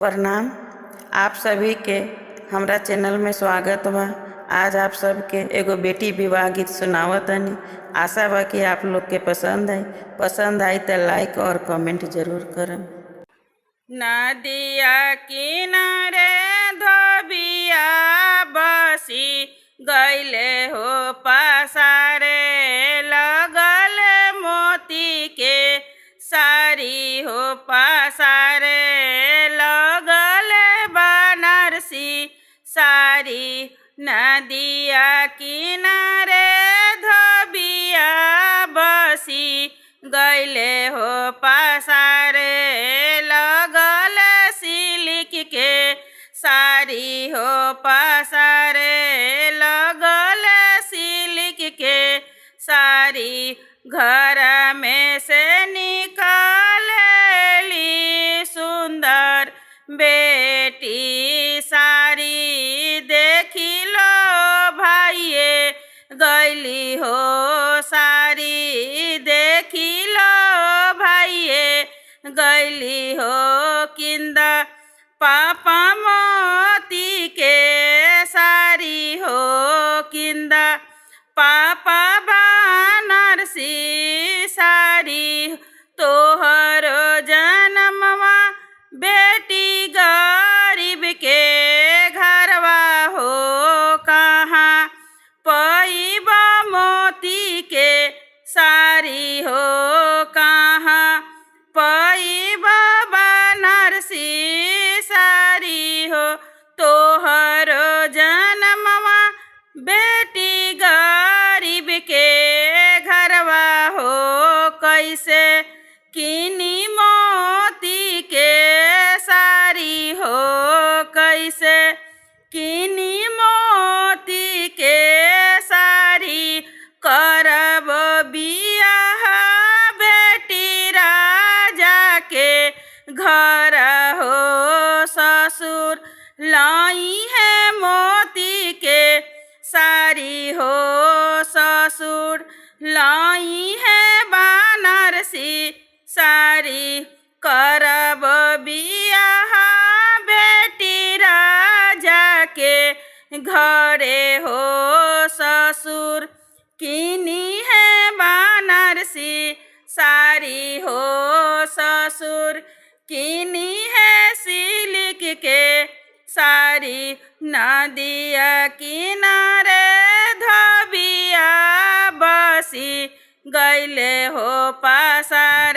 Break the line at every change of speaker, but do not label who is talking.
प्रणाम। आप सभी के हमरा चैनल में स्वागत बा। आज आप सबके एगो बेटी विवाह गीत सुनावतनी। आशा बा कि आप लोग के पसंद आई तो लाइक और कमेंट जरूर करम। नदिया किनारे धोबिया बसी गईले हो पसारे, लगल मोती के सारी हो पसारे, लगल बनारसी सारी। नदिया किनारे धोबिया बसी गईले हो पसारे, लगल सिल्क के सारी हो पसारे, लगल सिल्क के सारी। घर में से निकालेली सुंदर बेटी सारी, देखी लो भाइये गईली हो सारी, देखी लो भाइये गईली हो किंद पापा मोती के सारी हो, किंद पापा बनारसी सारी। तोहर जन्मवा बेटी गरीब के घरवा हो, कहाँ पैबा मोती के सारी हो, कहाँ पैबा बनारसी सारी हो। तोहर जन्मवा बेटी गरीब के घरवा हो, कैसे किनी मोती के सारी हो, कैसे किनी मोती के सारी। करब बियाह बेटी राजा के घर हो, ससुर लाई है मोती के सारी हो, ससुर लाई है बनारसी सारी। करब बियाह बेटी राजा के घरे हो, ससुर किनी है बनारसी सारी हो, ससुर किनी है सिल्क के सारी। नदिया किनारे धोबिया बसी गईले हो पसारे,